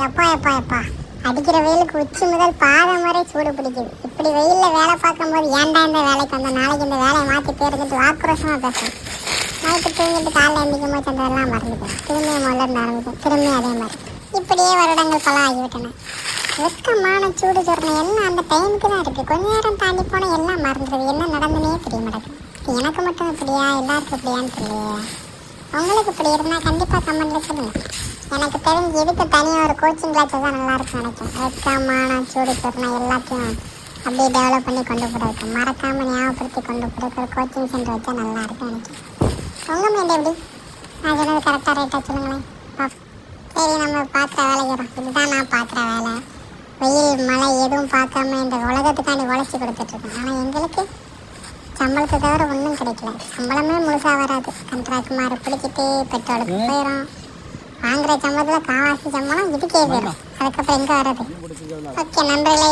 எப்பா எப்பா எப்பா அடிக்கிற வெயிலுக்கு உச்சி முதல் பாதம் வரை சூடு பிடிக்குது. இப்படி வெயிலில் வேலை பார்க்கும்போது ஏன்டா இந்த வேலைக்கு வந்த, நாளைக்கு இந்த வேலையை மாற்றி போயிருந்துட்டு ஆக்ரோஷமாக பேசுவேன். நைட்டு தூங்கிட்டு காலையில் எந்திக்கும் போது சந்தெல்லாம் மறந்துட்டேன். திரும்பி முதல்ல ஆரம்பிக்கும். திரும்பி அதே மாதிரி இப்படியே வருடங்கள் பல ஆகிவிட்டன. வெக்கமான சூடு சொரணை எல்லாம் அந்த டைமுக்கு தான் இருக்குது. கொஞ்ச நேரம் தாண்டி போனால் எல்லாம் மறந்துடுது. என்ன நடந்துனே தெரிய மாட்டேங்குது. எனக்கு மட்டும் இப்படியா, எல்லாருக்கும் இப்படியான்னு தெரியலையே. உங்களுக்கு இப்படி இருந்தால் கண்டிப்பாக கமெண்ட்ல சொல்லுங்கள். எனக்கு தெரிஞ்சு இதுக்கு தனியாக ஒரு கோச்சிங் கிளாஸ் தான் நல்லாயிருக்கும் நினைக்கிறேன். வெக்கமான சூடு சொரணை எல்லாத்தையும் அப்படியே டெவலப் பண்ணி கொண்டு போகிறதுக்கு, மறக்காமல் ஞாபகப்படுத்தி கொண்டு போகிறதுக்கு ஒரு கோச்சிங் சென்டர் வச்சா நல்லாயிருக்கும் நினைக்கிறேன். உங்கள் மைண்ட் எப்படி? நான் சொன்னது கரெக்டாக ரைட்டாக சொல்லுங்களேன். சரி, நம்ம பார்க்குற வேலைக்கிறோம். இதுதான் நான் பார்க்குற வேலை. வெயில் மழை எதுவும் பார்க்காம இந்த உலகத்துக்காண்டி உழைச்சி கொடுத்துட்ருக்கேன். ஆனால் எங்களுக்கு சம்பளத்தை தவிர ஒன்றும் கிடைக்கல. சம்பளமே முழுசாக வராது. கண்ட்ராக்ட் மாறு பிடிச்சிட்டு பெட்ரோலுக்கு போயிடும். வாங்குகிற சம்பளத்தில் காவாசி சம்பளம் இதுக்கே போயிடும். அதுக்கப்புறம் எங்கே வர்றது? ஓகே நண்பர்களே,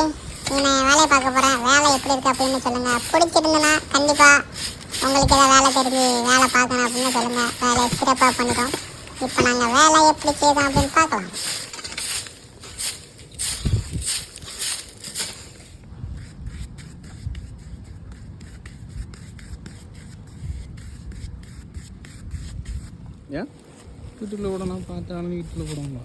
நான் வேலையை பார்க்க போகிறேன். வேலை எப்படி இருக்குது அப்படின்னு சொல்லுங்கள். பிடிச்சிருந்துன்னா கண்டிப்பாக உங்களுக்கு ஏதாவது வேலை தெரிஞ்சு வேலை பார்க்கணும் அப்படின்னு சொல்லுங்கள். வேலையை சிறப்பாக பண்ணிட்டோம். இப்போ நாங்கள் வேலை எப்படி செய்தோம் அப்படின்னு பார்க்கலாம். ஏன் வீட்டுக்குள்ளே விடணும்? பார்த்தாலும் வீட்டில் போடுங்களா?